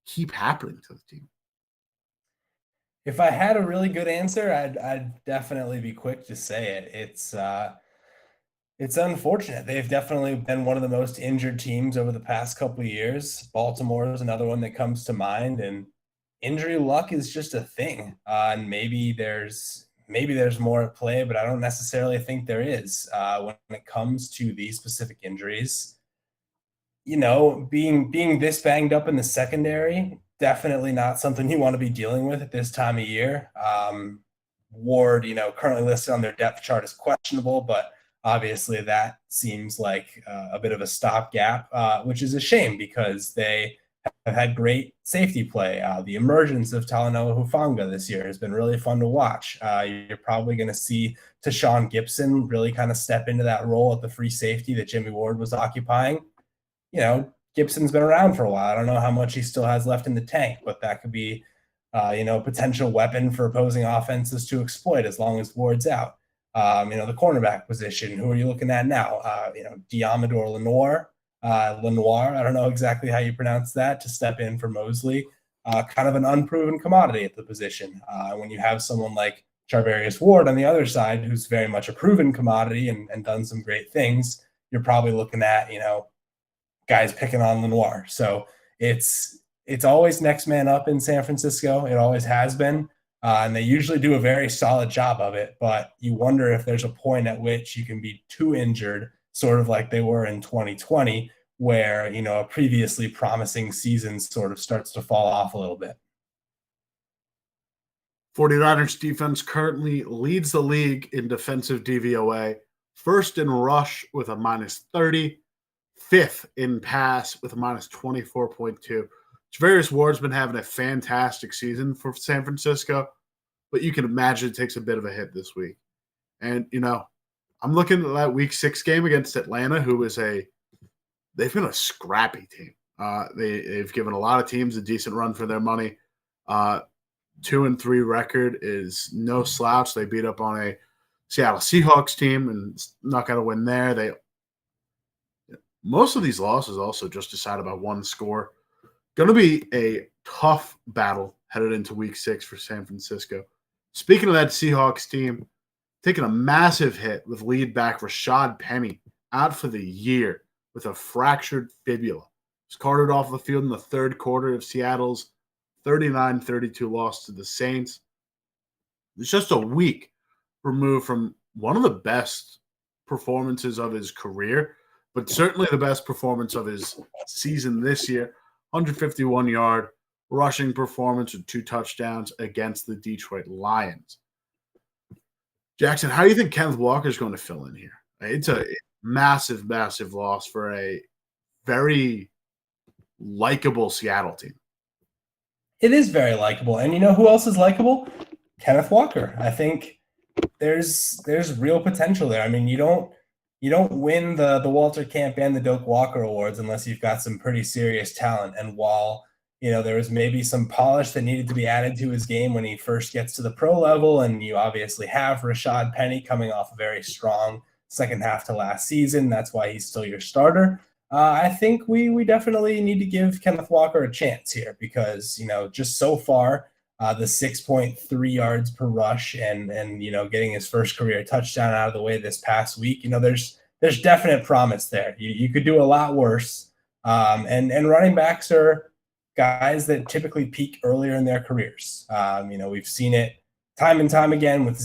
keep happening to the team? If I had a really good answer, I'd definitely be quick to say it. It's unfortunate. They've definitely been one of the most injured teams over the past couple of years. Baltimore is another one that comes to mind, and injury luck is just a thing. And maybe there's more at play, but I don't necessarily think there is when it comes to these specific injuries. Being this banged up in the secondary, definitely not something you want to be dealing with at this time of year. Ward, currently listed on their depth chart as questionable, but obviously that seems like a bit of a stopgap, which is a shame because they have had great safety play. The emergence of Talanoa Hufanga this year has been really fun to watch. You're probably going to see Tashawn Gibson really kind of step into that role at the free safety that Jimmy Ward was occupying. Gibson's been around for a while. I don't know how much he still has left in the tank, but that could be, a potential weapon for opposing offenses to exploit as long as Ward's out. The cornerback position, who are you looking at now? Diamador Lenoir, I don't know exactly how you pronounce that, to step in for Mosley. Kind of an unproven commodity at the position. When you have someone like Charvarius Ward on the other side, who's very much a proven commodity and done some great things, you're probably looking at, guys picking on Lenoir. So it's always next man up in San Francisco. It always has been. And they usually do a very solid job of it. But you wonder if there's a point at which you can be too injured, sort of like they were in 2020, where, a previously promising season sort of starts to fall off a little bit. 49ers defense currently leads the league in defensive DVOA, first in rush with a -30, fifth in pass with a -24.2. Javarius Ward's been having a fantastic season for San Francisco, but you can imagine it takes a bit of a hit this week. And, I'm looking at that week 6 game against Atlanta, they've been a scrappy team. They've given a lot of teams a decent run for their money. 2-3 record is no slouch. They beat up on a Seattle Seahawks team and not going to win there. Most of these losses also just decided by one score. Going to be a tough battle headed into week 6 for San Francisco. Speaking of that Seahawks team, taking a massive hit with lead back Rashad Penny out for the year with a fractured fibula. He was carted off the field in the third quarter of Seattle's 39-32 loss to the Saints. It's just a week removed from one of the best performances of his career, but certainly the best performance of his season this year. 151-yard rushing performance with 2 touchdowns against the Detroit Lions. Jackson, how do you think Kenneth Walker is going to fill in here? It's a massive, massive loss for a very likable Seattle team. It is very likable. And you know who else is likable? Kenneth Walker. I think there's real potential there. I mean, you don't win the Walter Camp and the Doak Walker Awards unless you've got some pretty serious talent. And while, there was maybe some polish that needed to be added to his game when he first gets to the pro level, and you obviously have Rashad Penny coming off a very strong second half to last season. That's why he's still your starter. I think we definitely need to give Kenneth Walker a chance here because, just so far, the 6.3 yards per rush and getting his first career touchdown out of the way this past week, there's definite promise there. You could do a lot worse. And running backs are guys that typically peak earlier in their careers. We've seen it time and time again with,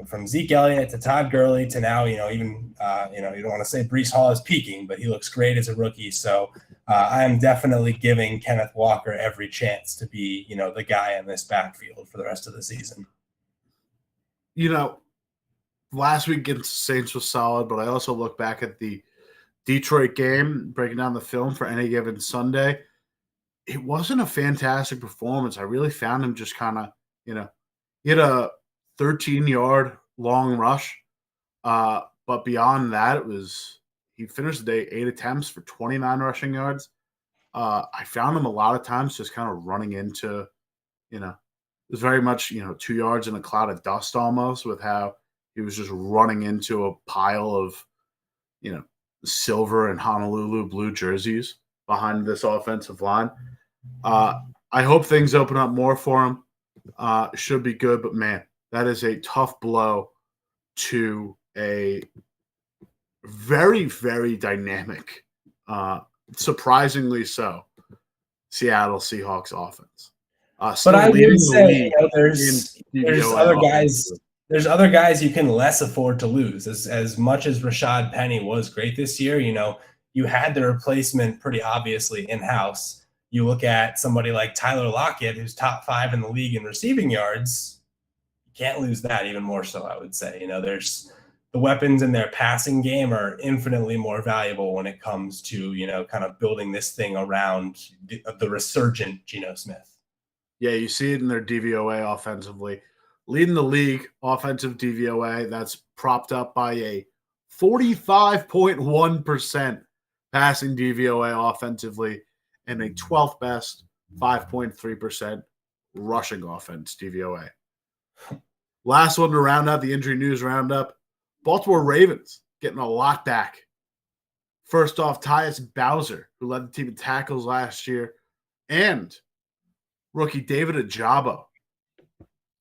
from Zeke Elliott to Todd Gurley to now, you don't want to say Breece Hall is peaking, but he looks great as a rookie. So I am definitely giving Kenneth Walker every chance to be, the guy in this backfield for the rest of the season. Last week against the Saints was solid, but I also look back at the Detroit game, breaking down the film for any given Sunday. It wasn't a fantastic performance. I really found him just kind of, he had a 13-yard long rush. But beyond that, he finished the day 8 attempts for 29 rushing yards. I found him a lot of times just kind of running into, it was very much, 2 yards in a cloud of dust almost with how he was just running into a pile of, silver and Honolulu blue jerseys behind this offensive line. I hope things open up more for him. should be good. But, man, that is a tough blow to a very, very dynamic, surprisingly so, Seattle Seahawks offense. But I Still would leading the say, league there's in DVOA other guys. offensively. There's other guys you can less afford to lose. As much as Rashad Penny was great this year, you had the replacement pretty obviously in-house. You look at somebody like Tyler Lockett, who's top 5 in the league in receiving yards. You can't lose that, even more so, I would say. There's the weapons in their passing game are infinitely more valuable when it comes to, kind of building this thing around the resurgent Geno Smith. Yeah, you see it in their DVOA offensively. Leading the league offensive DVOA, that's propped up by a 45.1% passing DVOA offensively and a 12th best 5.3% rushing offense DVOA. Last one to round out the injury news roundup, Baltimore Ravens getting a lot back. First off, Tyus Bowser, who led the team in tackles last year, and rookie David Ojabo.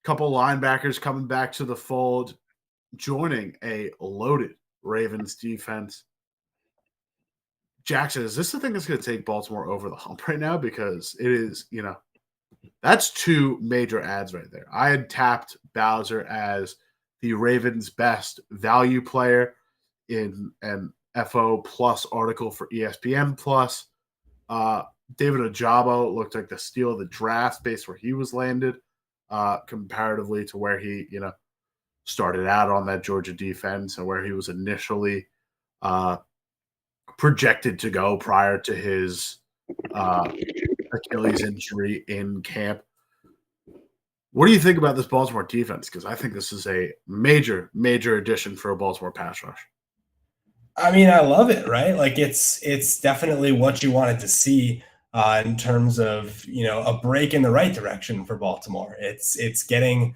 Couple linebackers coming back to the fold, joining a loaded Ravens defense. Jackson, is this the thing that's going to take Baltimore over the hump right now? Because it is, that's 2 major ads right there. I had tapped Bowser as the Ravens' best value player in an FO Plus article for ESPN Plus. David Ojabo looked like the steal of the draft based where he was landed, comparatively to where he, started out on that Georgia defense and where he was initially projected to go prior to his Achilles injury in camp. What do you think about this Baltimore defense? Because I think this is a major, major addition for a Baltimore pass rush. I mean, I love it, right? Like it's definitely what you wanted to see in terms of, a break in the right direction for Baltimore. It's getting,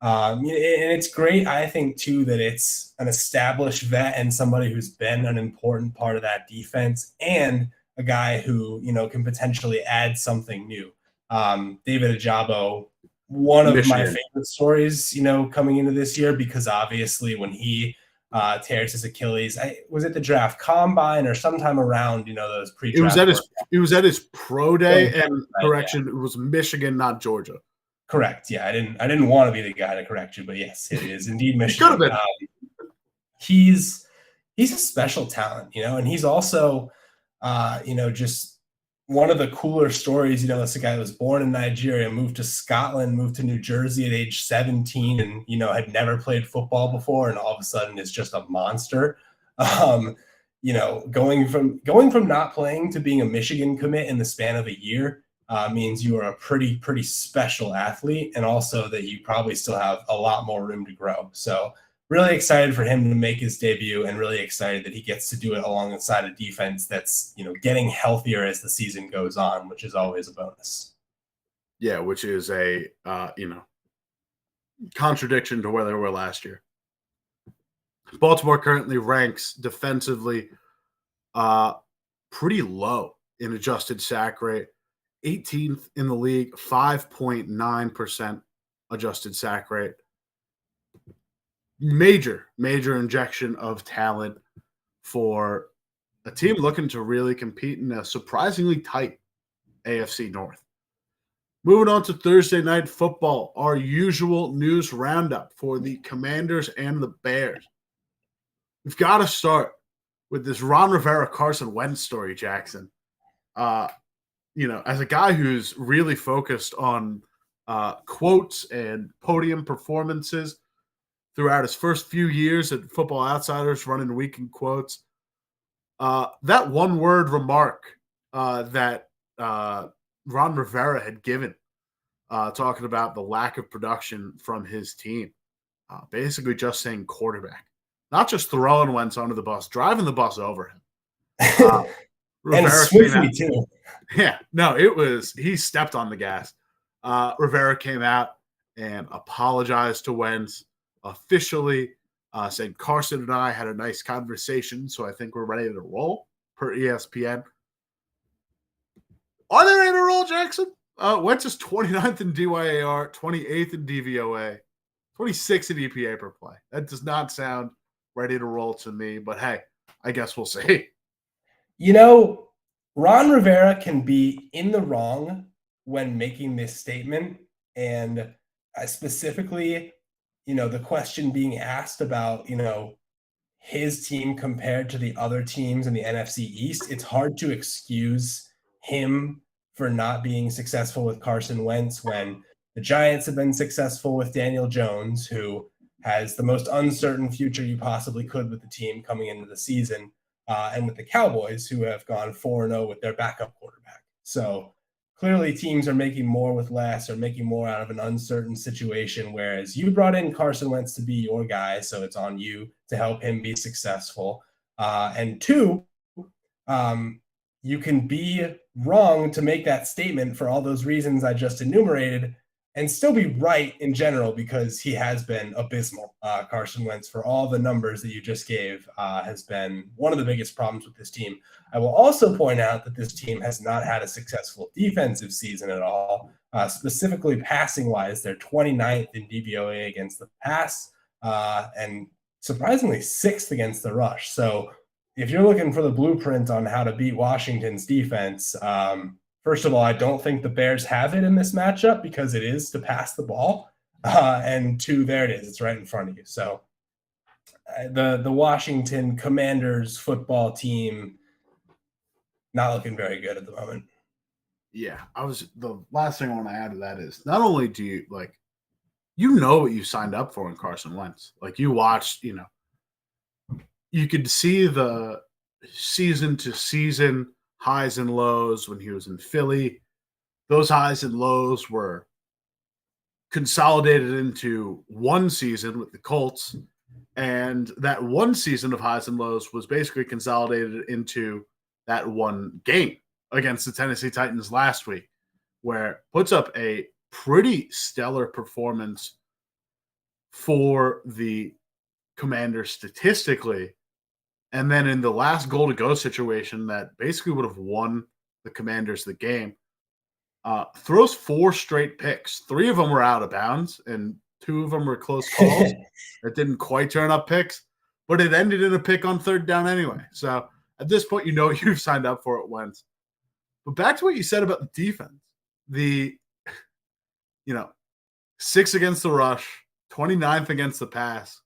and it's great, I think, too, that it's an established vet and somebody who's been an important part of that defense and a guy who, can potentially add something new. David Ojabo, one of my favorite stories, coming into this year, because obviously when he tears his Achilles, was it the draft combine or sometime around, those pre-draft? It was at his pro day, and correction, it was Michigan, not Georgia. Correct. Yeah, I didn't want to be the guy to correct you, but yes, it is indeed Michigan. Could have been. He's a special talent, and he's also, just one of the cooler stories. It's a guy that was born in Nigeria, moved to Scotland, moved to New Jersey at age 17, and had never played football before, and all of a sudden is just a monster. Going from not playing to being a Michigan commit in the span of a year means you are a pretty special athlete, and also that you probably still have a lot more room to grow. So really excited for him to make his debut, and really excited that he gets to do it alongside a defense that's, getting healthier as the season goes on, which is always a bonus. Yeah, which is a, contradiction to where they were last year. Baltimore currently ranks defensively pretty low in adjusted sack rate. 18th in the league, 5.9% adjusted sack rate. Major injection of talent for a team looking to really compete in a surprisingly tight AFC North. Moving on to Thursday Night Football, our usual news roundup for the Commanders and the Bears. We've got to start with this Ron Rivera, Carson Wentz story, Jackson. As a guy who's really focused on quotes and podium performances throughout his first few years at Football Outsiders, running Week in Quotes, that one-word remark that Ron Rivera had given, talking about the lack of production from his team, basically just saying quarterback, not just throwing Wentz under the bus, driving the bus over him. And swiftly too. Yeah, no, he stepped on the gas. Rivera came out and apologized to Wentz officially, saying Carson and I had a nice conversation, so I think we're ready to roll, per ESPN. Are they ready to roll, Jackson? Wentz is 29th in DYAR, 28th in DVOA, 26th in EPA per play. That does not sound ready to roll to me, but hey, I guess we'll see. Ron Rivera can be in the wrong when making this statement. And specifically, the question being asked about, his team compared to the other teams in the NFC East, it's hard to excuse him for not being successful with Carson Wentz when the Giants have been successful with Daniel Jones, who has the most uncertain future you possibly could with the team coming into the season, and with the Cowboys, who have gone 4-0 with their backup quarterback. So clearly teams are making more with less, or making more out of an uncertain situation, whereas you brought in Carson Wentz to be your guy, so it's on you to help him be successful. And two, you can be wrong to make that statement for all those reasons I just enumerated and still be right in general, because he has been abysmal. Carson Wentz, for all the numbers that you just gave, has been one of the biggest problems with this team. I will also point out that this team has not had a successful defensive season at all, specifically passing-wise. They're 29th in DVOA against the pass, and surprisingly 6th against the rush. So if you're looking for the blueprint on how to beat Washington's defense, first of all, I don't think the Bears have it in this matchup, because it is to pass the ball. And two, there it is. It's right in front of you. So the Washington Commanders football team, not looking very good at the moment. Yeah, the last thing I want to add to that is, not only do you what you signed up for in Carson Wentz. Like, you watched, you could see the season to season highs and lows when he was in Philly. Those highs and lows were consolidated into one season with the Colts, and that one season of highs and lows was basically consolidated into that one game against the Tennessee Titans last week, where puts up a pretty stellar performance for the Commanders statistically. And then in the last goal to go situation that basically would have won the Commanders the game, throws 4 straight picks. 3 of them were out of bounds, and 2 of them were close calls that didn't quite turn up picks, but it ended in a pick on 3rd down anyway. So at this point, you've signed up for it, Wentz. But back to what you said about the defense. The 6th against the rush, 29th against the pass.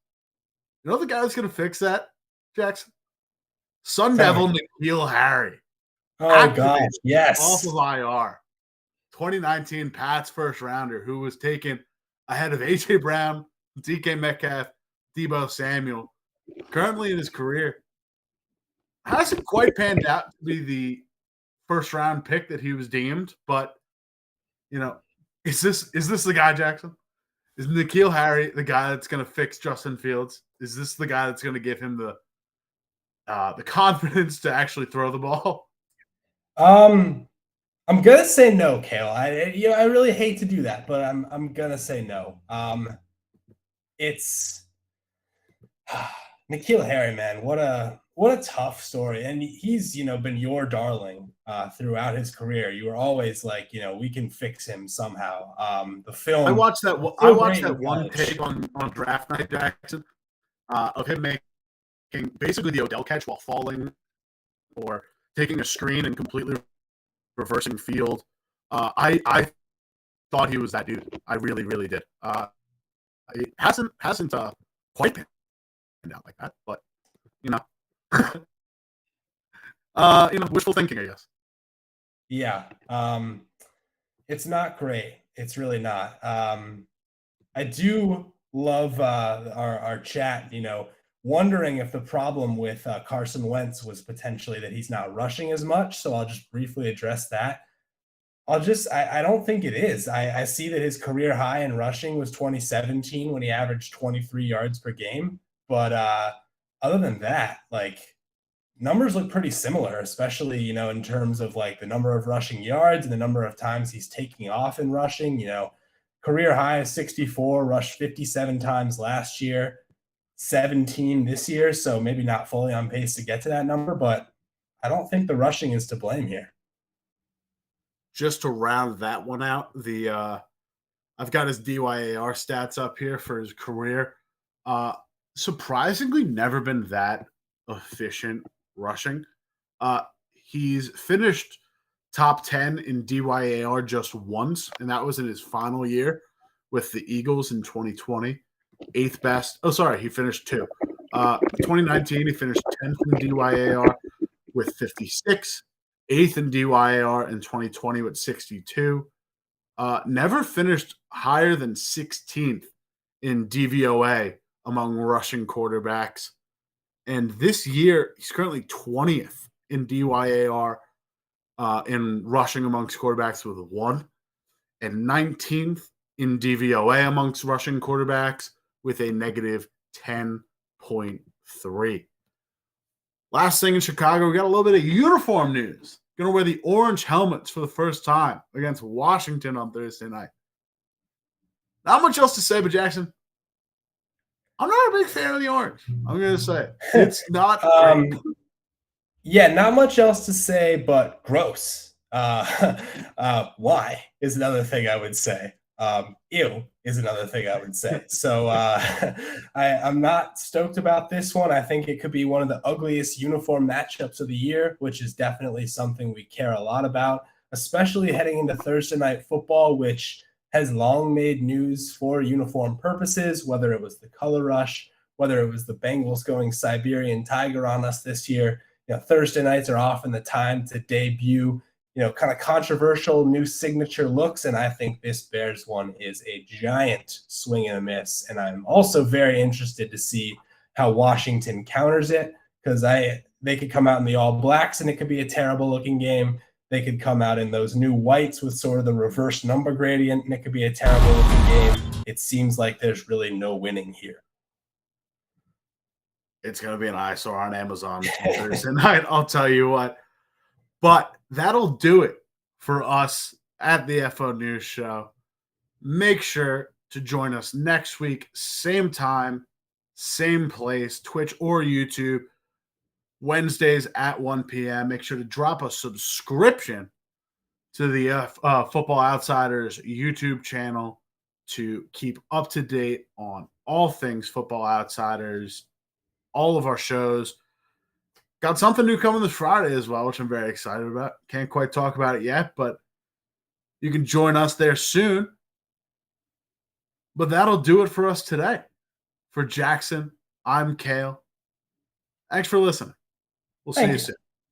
You know the guy that's going to fix that, Jackson? Sun Devil N'Keal Harry. Oh, God, yes. Off of IR. 2019 Pats first rounder, who was taken ahead of A.J. Brown, DK Metcalf, Deebo Samuel. Currently in his career, hasn't quite panned out to be the first round pick that he was deemed, but is this the guy, Jackson? Is N'Keal Harry the guy that's going to fix Justin Fields? Is this the guy that's going to give him the confidence to actually throw the ball? I'm gonna say no, Cale. I really hate to do that, but I'm gonna say no. It's N'Keal Harry, man. What a tough story, and he's been your darling throughout his career. You were always like, we can fix him somehow. The film. I watched that one tape on draft night, Jackson, of him making basically the Odell catch while falling, or taking a screen and completely reversing field. I thought he was that dude. I really, really did. It hasn't quite been out like that, but wishful thinking, I guess. Yeah, it's not great. It's really not. I do love our chat. Wondering if the problem with Carson Wentz was potentially that he's not rushing as much. So I'll just briefly address that. I don't think it is. I see that his career high in rushing was 2017 when he averaged 23 yards per game. But other than that, numbers look pretty similar, especially, in terms of the number of rushing yards and the number of times he's taking off in rushing. Career high is 64, rushed 57 times last year. 17 this year, so maybe not fully on pace to get to that number, but I don't think the rushing is to blame here. just to round that one out, I've got his DYAR stats up here for his career. Surprisingly, never been that efficient rushing. He's finished top 10 in DYAR just once, and that was in his final year with the Eagles in 2020. Eighth best. Oh, sorry, he finished 2. 2019, he finished 10th in DYAR with 56. 8th in DYAR in 2020 with 62. Never finished higher than 16th in DVOA among rushing quarterbacks. And this year, he's currently 20th in DYAR in rushing amongst quarterbacks with 1, and 19th in DVOA amongst rushing quarterbacks with a negative 10.3. Last thing in Chicago, we got a little bit of uniform news. Going to wear the orange helmets for the first time against Washington on Thursday night. Not much else to say, but Jackson, I'm not a big fan of the orange. I'm going to say it's not great. Yeah, not much else to say, but gross. Why is another thing I would say. Ew is another thing I would say. So I'm not stoked about this one. I think it could be one of the ugliest uniform matchups of the year, which is definitely something we care a lot about, especially heading into Thursday night football, which has long made news for uniform purposes, whether it was the color rush, whether it was the Bengals going Siberian Tiger on us this year. Thursday nights are often the time to debut, kind of controversial new signature looks. And I think this Bears one is a giant swing and a miss. And I'm also very interested to see how Washington counters it, because they could come out in the all blacks and it could be a terrible looking game. They could come out in those new whites with sort of the reverse number gradient and it could be a terrible looking game. It seems like there's really no winning here. It's going to be an eyesore on Amazon Thursday night, I'll tell you what. But that'll do it for us at the FO News Show. Make sure to join us next week, same time, same place, Twitch or YouTube, Wednesdays at 1 p.m. Make sure to drop a subscription to the Football Outsiders YouTube channel to keep up to date on all things Football Outsiders, all of our shows. Got something new coming this Friday as well, which I'm very excited about. Can't quite talk about it yet, but you can join us there soon. But that'll do it for us today. For Jackson, I'm Cale. Thanks for listening. We'll see you soon.